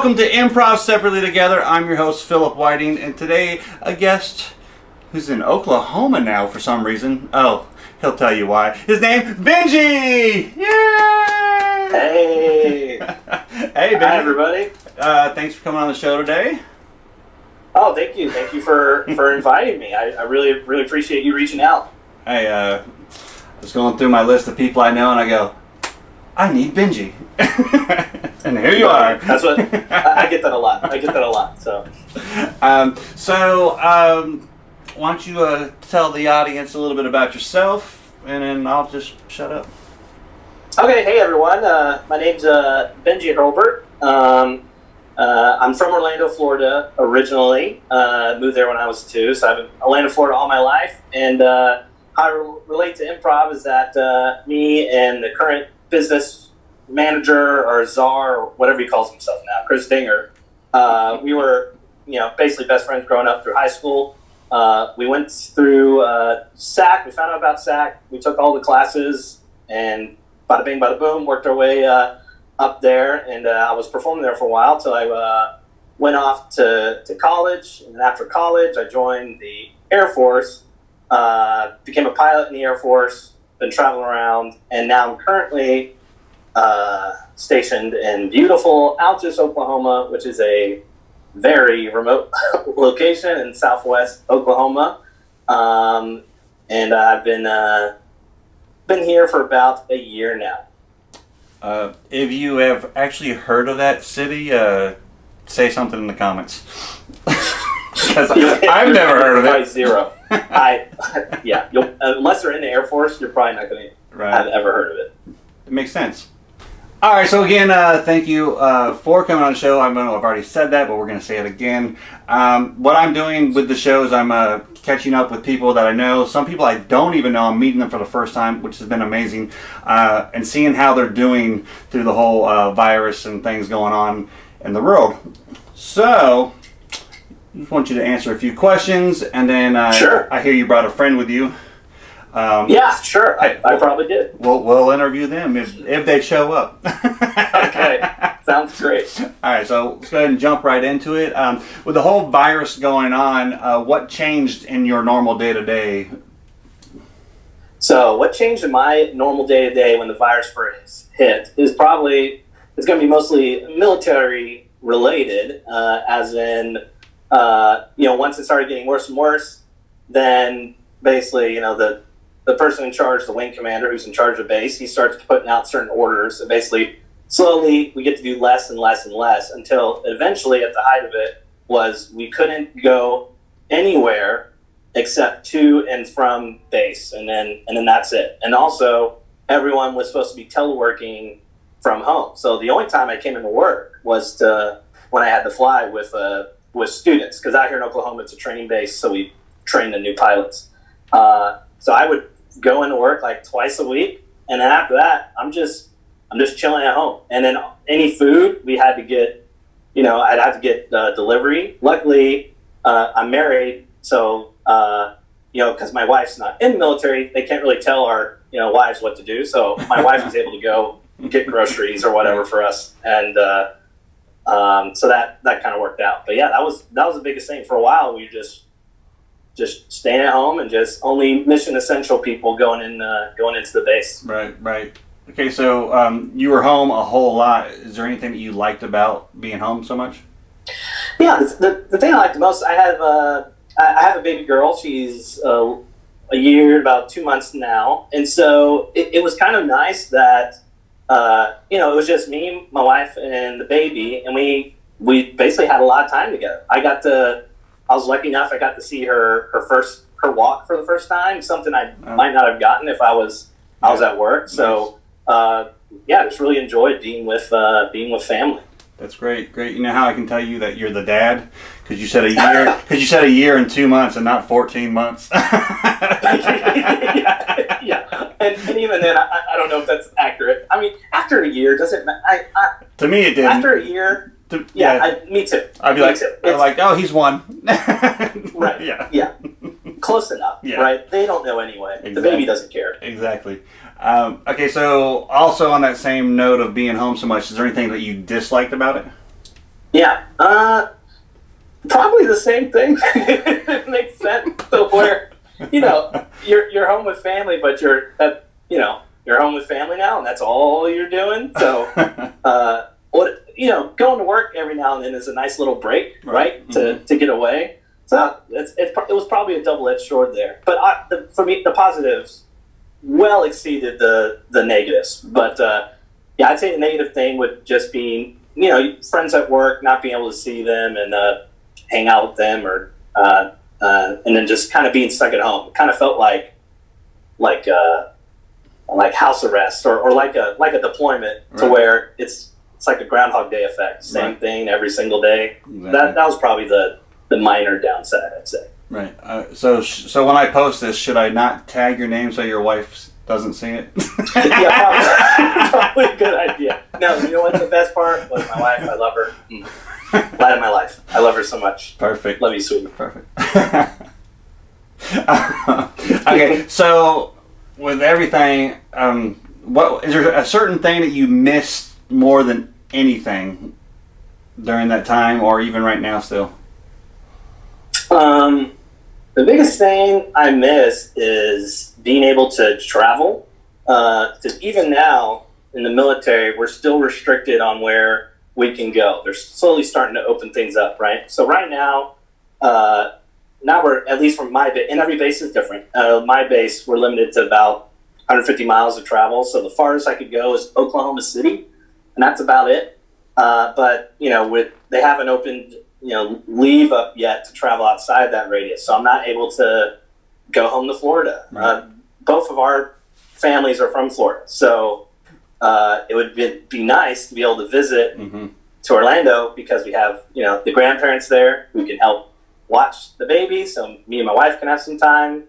Welcome to Improv Separately Together. I'm your host, Philip Whiting, and today a guest who's in Oklahoma now for some reason. Oh, he'll tell you why. His name, Benji! Yay! Hey! Hey, Benji. Hi, everybody. Thanks for coming on the show today. Oh, thank you. Thank you for inviting me. I really appreciate you reaching out. I was going through my list of people I know, and I go, I need Benji. And here you are. That's what I get that a lot. So, why don't you tell the audience a little bit about yourself, and then I'll just shut up. Okay, hey everyone. My name's Benji Hurlbert. I'm from Orlando, Florida, originally. Moved there when I was 2, so I've been in Orlando, Florida all my life. And how I relate to improv is that me and the current business manager or czar or whatever he calls himself now, Chris Dinger, we were, basically best friends growing up through high school. We went through SAC. We found out about SAC. We took all the classes and bada bing, bada boom, worked our way up there. And I was performing there for a while till I went off to college. And after college, I joined the Air Force, became a pilot in the Air Force, been traveling around, and now I'm currently stationed in beautiful Altus, Oklahoma, which is a very remote location in southwest Oklahoma. And I've been here for about a year now. If you have actually heard of that city, say something in the comments. Because I've never heard of it. Zero. Unless they're in the Air Force, you're probably not going to have ever heard of it. It makes sense. All right, so again, thank you for coming on the show. I know I've already said that, but we're going to say it again. What I'm doing with the show is I'm catching up with people that I know. Some people I don't even know. I'm meeting them for the first time, which has been amazing, and seeing how they're doing through the whole virus and things going on in the world. So, I just want you to answer a few questions, and then Sure. I hear you brought a friend with you. Yeah, sure. I probably did. We'll interview them if they show up. Okay, sounds great. All right, so let's go ahead and jump right into it. With the whole virus going on, what changed in your normal day-to-day? So what changed in my normal day-to-day when the virus first hit is probably, it's going to be mostly military related, as in, once it started getting worse and worse, then basically, the person in charge, the wing commander who's in charge of base, he starts putting out certain orders. And basically, slowly, we get to do less and less and less until eventually, at the height of it, was we couldn't go anywhere except to and from base. And then that's it. And also, everyone was supposed to be teleworking from home. So the only time I came into work was when I had to fly with students. Because out here in Oklahoma, it's a training base, so we train the new pilots. So I would go into work like twice a week, and then after that, I'm just chilling at home. And then any food we had to get, I'd have to get delivery. Luckily, I'm married, so because my wife's not in the military, they can't really tell our wives what to do. So my wife was able to go get groceries or whatever for us, and so that kind of worked out. But yeah, that was the biggest thing. For a while, we just staying at home and just only mission essential people going into the base. Right. Okay, so you were home a whole lot. Is there anything that you liked about being home so much? Yeah, the thing I liked the most, I have a baby girl. She's a year, about 2 months now, and so it was kind of nice that it was just me, my wife, and the baby, and we basically had a lot of time together. I was lucky enough I got to see her walk for the first time, something I might not have gotten if I was at work. So just really enjoyed being with family. That's great. You know how I can tell you that you're the dad? Because you said a year. Because you said a year and 2 months and not 14 months. yeah. And even then, I don't know if that's accurate. I mean, after a year, does it? To me, it did. After a year. Me too. I'd be like, oh, he's one. Right. Yeah. Close enough. Yeah. Right. They don't know anyway. Exactly. The baby doesn't care. Exactly. Okay. So also on that same note of being home so much, is there anything that you disliked about it? Yeah. Probably the same thing. It makes sense to where, you're home with family, but you're home with family now, and that's all you're doing. So, going to work every now and then is a nice little break, right? Mm-hmm. To get away. So it was probably a double-edged sword there. But for me, the positives well exceeded the negatives. But I'd say the negative thing would just be, friends at work, not being able to see them and hang out with them, or and then just kind of being stuck at home. It kind of felt like house arrest, or like a deployment, to where it's like a Groundhog Day effect. Same thing every single day. Exactly. That was probably the minor downside, I'd say. Right. So when I post this, should I not tag your name so your wife doesn't see it? Yeah, probably a good idea. No, you know what's the best part? Was my wife. I love her. Light of my life. I love her so much. Perfect. Love you, sweetie. Perfect. Okay, so with everything, what is there a certain thing that you missed more than anything during that time, or even right now still? The biggest thing I miss is being able to travel. Because even now in the military, we're still restricted on where we can go. They're slowly starting to open things up, right? So right now, now we're, at least from my base, and every base is different. My base, we're limited to about 150 miles of travel. So the farthest I could go is Oklahoma City, and that's about it. But they haven't opened leave up yet to travel outside that radius. So I'm not able to go home to Florida. Right. Both of our families are from Florida. So it would be nice to be able to visit to Orlando, because we have, the grandparents there who can help watch the baby. So me and my wife can have some time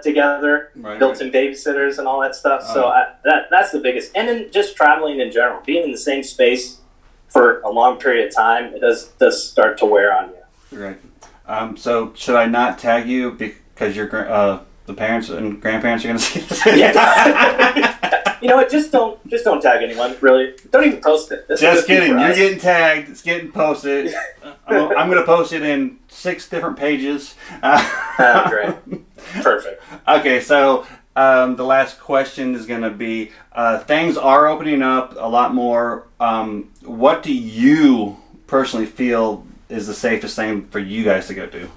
together, built-in babysitters and all that stuff. So that's the biggest. And then just traveling in general, being in the same space for a long period of time, it does start to wear on you. Right. So should I not tag you because the parents and grandparents are going to see this? Yeah. You know what? Just don't tag anyone. Really, don't even post it. Just kidding. You're getting tagged. It's getting posted. I'm going to post it in 6 different pages. Great. Perfect. Okay, so the last question is going to be: things are opening up a lot more. What do you personally feel is the safest thing for you guys to go do?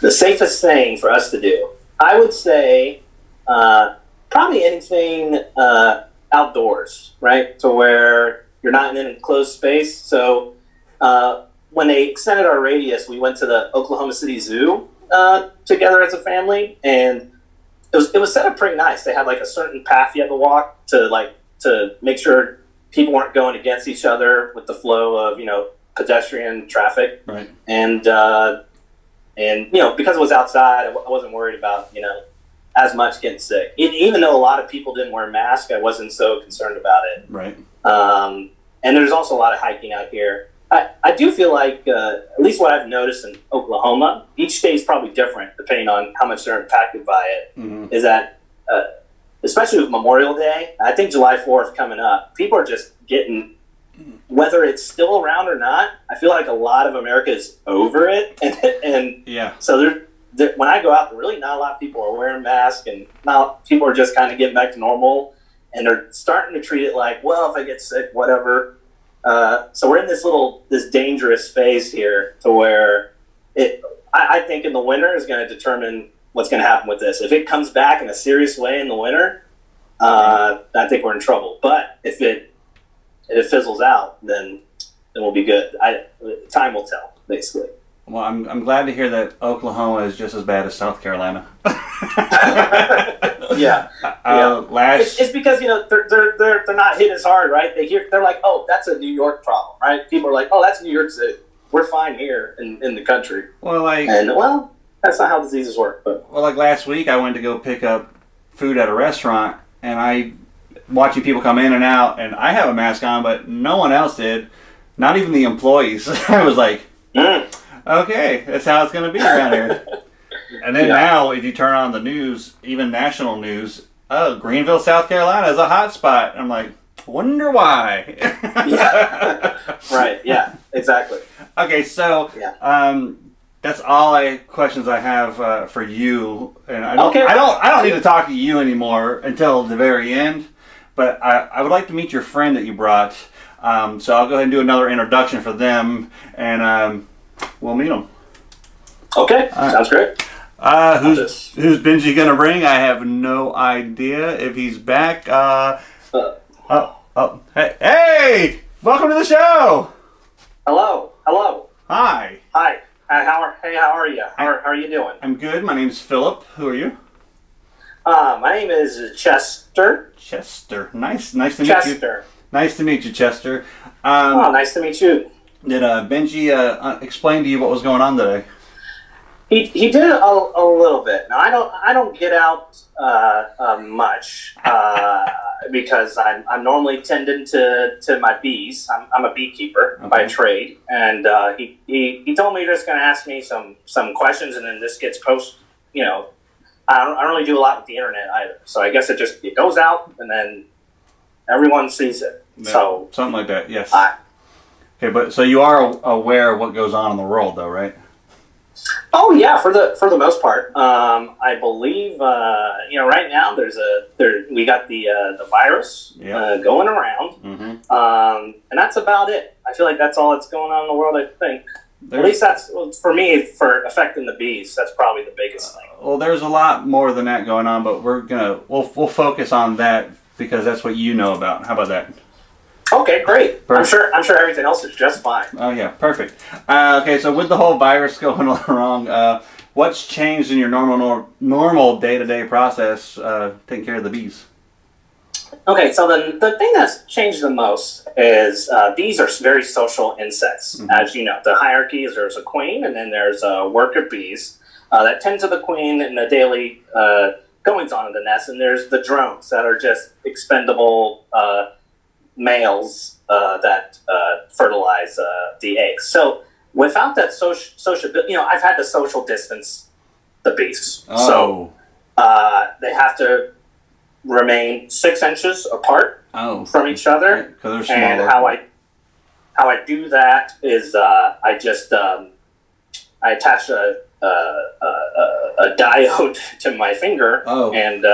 The safest thing for us to do, I would say, probably anything outdoors, right? To where you're not in an enclosed space. So when they extended our radius, we went to the Oklahoma City Zoo together as a family, and it was set up pretty nice. They had like a certain path you had to walk to make sure people weren't going against each other with the flow of pedestrian traffic. Right. And because it was outside, I wasn't worried about as much getting sick. Even though a lot of people didn't wear masks, I wasn't so concerned about it. Right. And there's also a lot of hiking out here. I do feel like, at least what I've noticed in Oklahoma, each state is probably different depending on how much they're impacted by it, is that, especially with Memorial Day, I think July 4th coming up, people are just getting, whether it's still around or not, I feel like a lot of America is over it. And yeah. So when I go out, really not a lot of people are wearing masks, and now people are just kind of getting back to normal, and they're starting to treat it like, well, if I get sick, whatever. So we're in this dangerous phase here to where I think in the winter is going to determine what's going to happen with this. If it comes back in a serious way in the winter, I think we're in trouble. But if it fizzles out, then we'll be good. Time will tell, basically. Well, I'm glad to hear that Oklahoma is just as bad as South Carolina. Yeah. It's because they're not hit as hard, right? They're like, oh, that's a New York problem, right? People are like, oh, that's New York City. We're fine here in the country. Well, that's not how diseases work. But like last week, I went to go pick up food at a restaurant, and I watching people come in and out, and I have a mask on, but no one else did. Not even the employees. I was like, okay, that's how it's going to be around here. And then now, if you turn on the news, even national news, Greenville, South Carolina is a hot spot. I'm like, Wonder why. Yeah. Right. Yeah. Exactly. Okay, so Yeah. that's all questions I have for you, and I don't, Okay. I don't need to talk to you anymore until the very end. But I would like to meet your friend that you brought. So I'll go ahead and do another introduction for them, and we'll meet them. Okay. All right. Sounds great. Who's Benji gonna bring? I have no idea if he's back. Hey! Welcome to the show. Hello. Hello. Hi. Hi. How are you? How are you doing? I'm good. My name's Philip. Who are you? My name is Chester. Chester. Nice to meet you. Chester. Nice to meet you, Chester. Nice to meet you. Did Benji explain to you what was going on today? He did a little bit. Now I don't get out much because I'm normally tending to my bees. I'm a beekeeper by trade, and he told me he was going to ask me some questions, and then this gets posted. You know, I don't really do a lot with the internet either, so I guess it goes out, and then everyone sees it. Yeah, so something like that. Yes. Okay, but so you are aware of what goes on in the world, though, right? Oh yeah, for the most part. I believe right now we got the virus going around, and that's about it. I feel like that's all that's going on in the world. I think at least that's for me for affecting the bees. That's probably the biggest thing. Well, there's a lot more than that going on, but we'll focus on that because that's what you know about. How about that? Okay, great. Perfect. I'm sure everything else is just fine. Oh yeah, perfect. Okay, so with the whole virus going wrong, what's changed in your normal day-to-day process taking care of the bees? Okay, so the thing that's changed the most is bees are very social insects. Mm-hmm. As you know, the hierarchy is there's a queen, and then there's worker bees that tend to the queen in the daily goings on in the nest, and there's the drones that are just expendable males that fertilize the eggs. So without that social, I've had to social distance the bees. Oh. So they have to remain 6 inches apart from each other. Because they're smaller. And how I do that is I just I attach a diode to my finger, and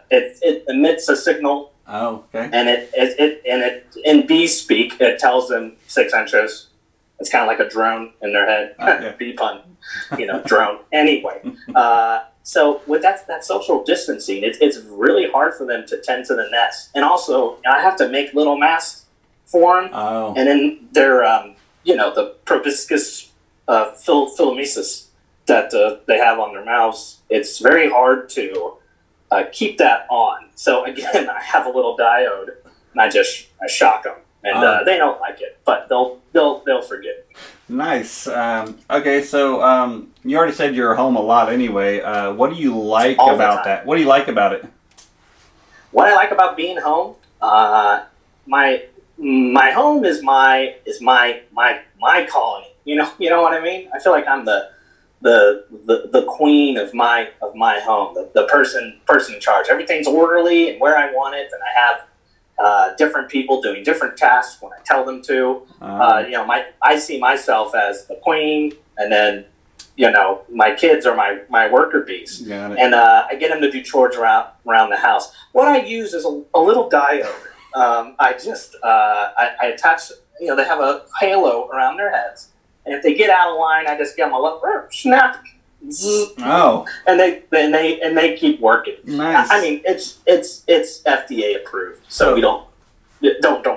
it emits a signal. Oh, okay. And it in bee speak, it tells them 6 inches. It's kind of like a drone in their head. Yeah. Bee pun, drone. Anyway, so with that social distancing, it's really hard for them to tend to the nest. And also, I have to make little masks for them. Oh. And then they're, the proboscis philomesis that they have on their mouths. It's very hard to keep that on. So again, I have a little diode, and I shock them, and they don't like it, but they'll forget. Nice. Okay, so you already said you're home a lot anyway. What do you like about that? What do you like about it? What I like about being home, my home is my colony. You know what I mean? I feel like I'm the queen of my home, the person in charge. Everything's orderly and where I want it, and I have different people doing different tasks when I tell them to. I see myself as the queen, and then my kids are my worker bees, and I get them to do chores around the house. What I use is a little diode. I attach. They have a halo around their heads. And if they get out of line, I just give them a little snap, and they keep working. Nice. I mean, it's FDA approved, so we don't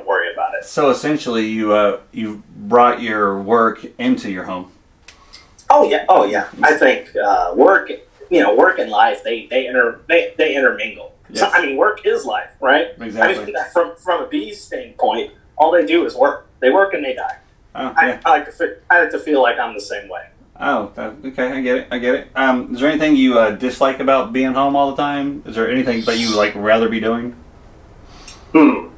worry about it. So essentially, you brought your work into your home. Oh yeah. I think work and life they intermingle. Yes. So, I mean, work is life, right? Exactly. I mean, from a bee's standpoint, all they do is work. They work and they die. Oh, yeah. I like to feel like I'm the same way. Oh, okay, I get it. Is there anything you dislike about being home all the time? Is there anything that you rather be doing? The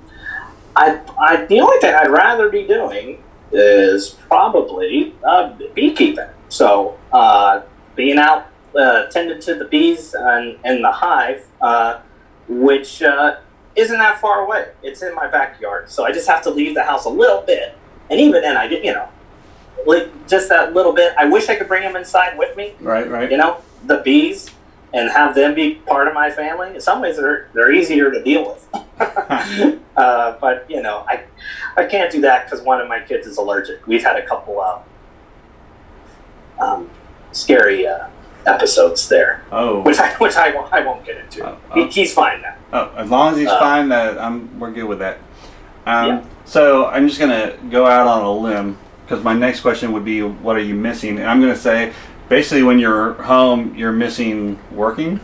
only thing I'd rather be doing is probably beekeeping. So being out tending to the bees in the hive, which isn't that far away. It's in my backyard, so I just have to leave the house a little bit. And even then, I get, like just that little bit. I wish I could bring them inside with me. Right. The bees, and have them be part of my family. In some ways, they're easier to deal with. But I can't do that because one of my kids is allergic. We've had a couple scary episodes there. Oh, which I won't get into. He's fine now. Oh, as long as he's fine, we're good with that. Yeah. So I'm just gonna go out on a limb because my next question would be, what are you missing? And I'm gonna say, basically, when you're home, you're missing working.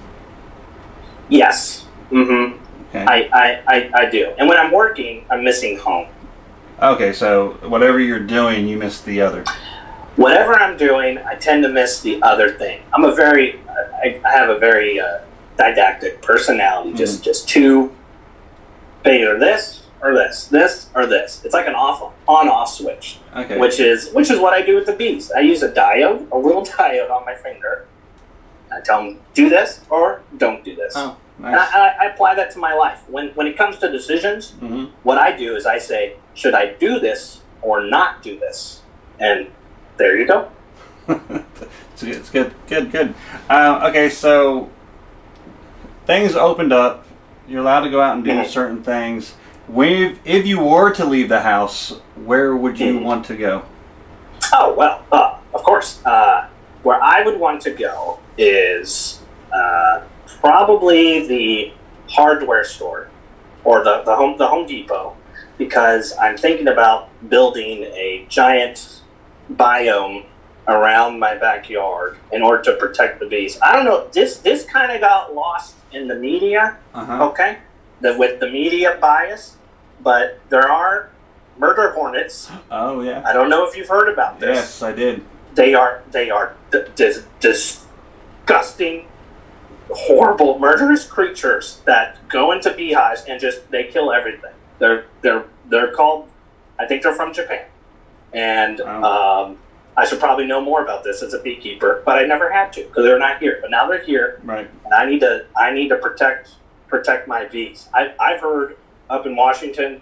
Yes. Mm-hmm. Okay. I do. And when I'm working, I'm missing home. Okay, so whatever you're doing, you miss the other. Whatever I'm doing, I tend to miss the other thing. I have a very didactic personality. Just two, either this or this or this. It's like an on-off switch. Okay. Which is what I do with the bees. I use a little diode on my finger. I tell them, do this or don't do this. Oh, nice. And I apply that to my life. When it comes to decisions, what I do is I say, should I do this or not do this? And there you go. It's good. Okay, so things opened up. You're allowed to go out and do certain things. If you were to leave the house, where would you want to go? Oh, well, of course. Where I would want to go is probably the hardware store or the Home Depot, because I'm thinking about building a giant biome around my backyard in order to protect the bees. I don't know. This kind of got lost in the media. Okay, with the media bias, but there are murder hornets. Oh yeah. I don't know if you've heard about this. Yes, I did. They are disgusting, horrible, murderous creatures that go into beehives and they kill everything. They're called. I think they're from Japan, and I should probably know more about this as a beekeeper, but I never had to because they're not here. But now they're here, right? And I need to protect my bees. I've heard up in Washington,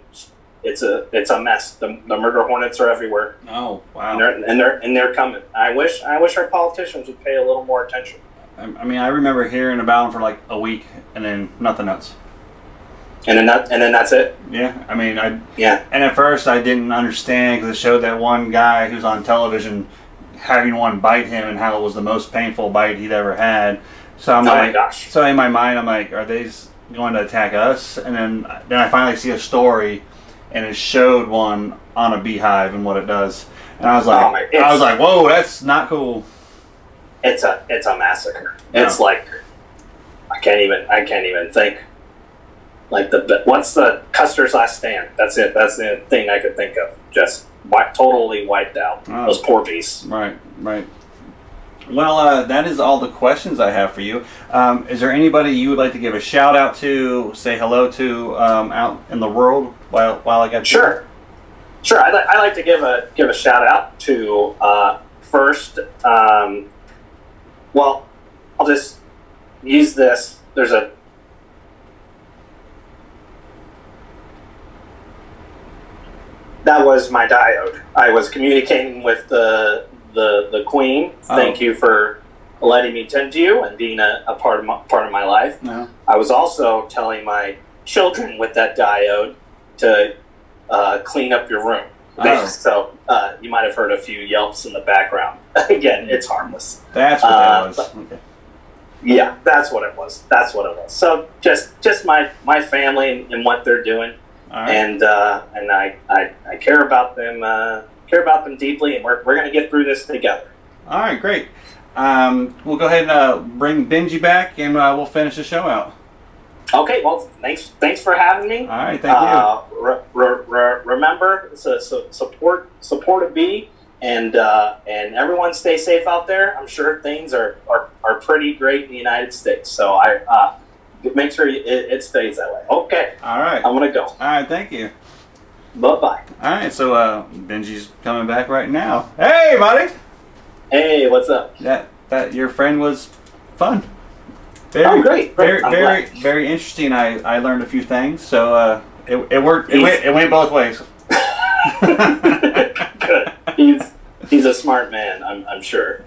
it's a mess. The murder hornets are everywhere. Oh wow! And they're coming. I wish our politicians would pay a little more attention. I mean, I remember hearing about them for like a week, and then nothing else. And then that's it. Yeah, I mean, yeah. And at first, I didn't understand because it showed that one guy who's on television having one bite him, and how it was the most painful bite he'd ever had. So I'm my gosh. So in my mind, I'm like, are they going to attack us? And then I finally see a story, and it showed one on a beehive and what it does, and I was like, whoa, that's not cool. It's a massacre. Yeah. It's like I can't even think. Like what's the Custer's Last Stand? That's it. That's the thing I could think of. Just totally wiped out. Those poor beasts. Right. Well, that is all the questions I have for you. Is there anybody you would like to give a shout out to, say hello to out in the world while I got you? Sure. I like to give a shout out to first. Well, I'll just use this. That was my diode. I was communicating with the Queen. Thank you for letting me tend to you and being a part of my life. No. I was also telling my children with that diode to clean up your room. So you might have heard a few yelps in the background. Again, it's harmless. That's what that was. Okay. Yeah, that's what it was. So just my family and what they're doing. Right. And I care about them deeply, and we're going to get through this together. All right, great. We'll go ahead and bring Benji back, and we'll finish the show out. Okay. Well, thanks for having me. All right, thank you. Remember, support a bee, and everyone stay safe out there. I'm sure things are pretty great in the United States. So make sure it stays that way. Okay. All right. I'm going to go. All right. Thank you. Bye-bye. All right. So Benji's coming back right now. Hey, buddy. Hey, what's up? That your friend was fun. Very, Oh, great. very, I'm very, glad. very interesting. I learned a few things, so it worked. It went both ways. Good. He's a smart man, I'm sure.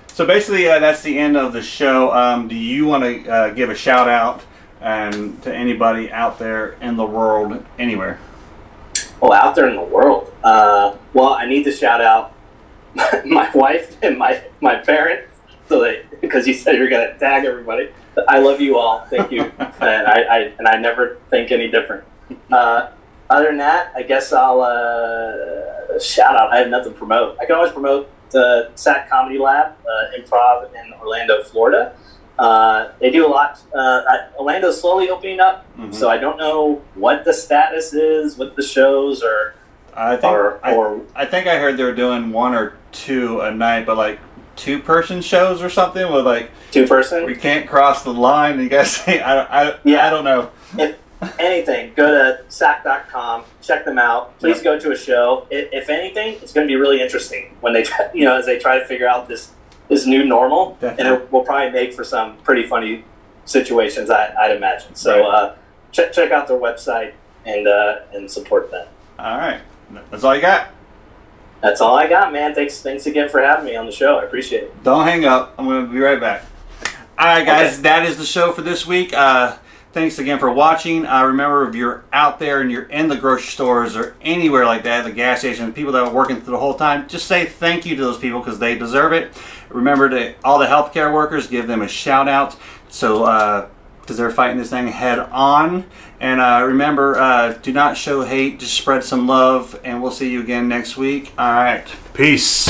So basically, that's the end of the show. Do you want to give a shout out to anybody out there in the world, anywhere? Well, out there in the world. Well, I need to shout out my wife and my parents, because you said you're going to tag everybody. I love you all. Thank you, and I never think any different. Other than that, I guess I'll shout out. I have nothing to promote. I can always promote the SAC Comedy Lab, Improv in Orlando, Florida. They do a lot. Orlando's slowly opening up, so I don't know what the status is with the shows I think I heard they're doing 1 or 2 a night, but like 2-person shows or something with like 2-person. We can't cross the line. You guys say I don't know. If anything, go to sac.com, check them out. Please go to a show. If anything, it's going to be really interesting when they as they try to figure out this new normal. Definitely. And it will probably make for some pretty funny situations, I'd imagine. So right. Check out their website and support them. All right, that's all you got. That's all I got, man. Thanks again for having me on the show. I appreciate it. Don't hang up. I'm going to be right back. All right, guys, okay. That is the show for this week. Thanks again for watching. Remember, if you're out there and you're in the grocery stores or anywhere like that, the gas station, people that are working through the whole time, just say thank you to those people because they deserve it. Remember, to all the healthcare workers, give them a shout out. So, because they're fighting this thing head on. And remember, do not show hate, just spread some love, and we'll see you again next week. All right, peace.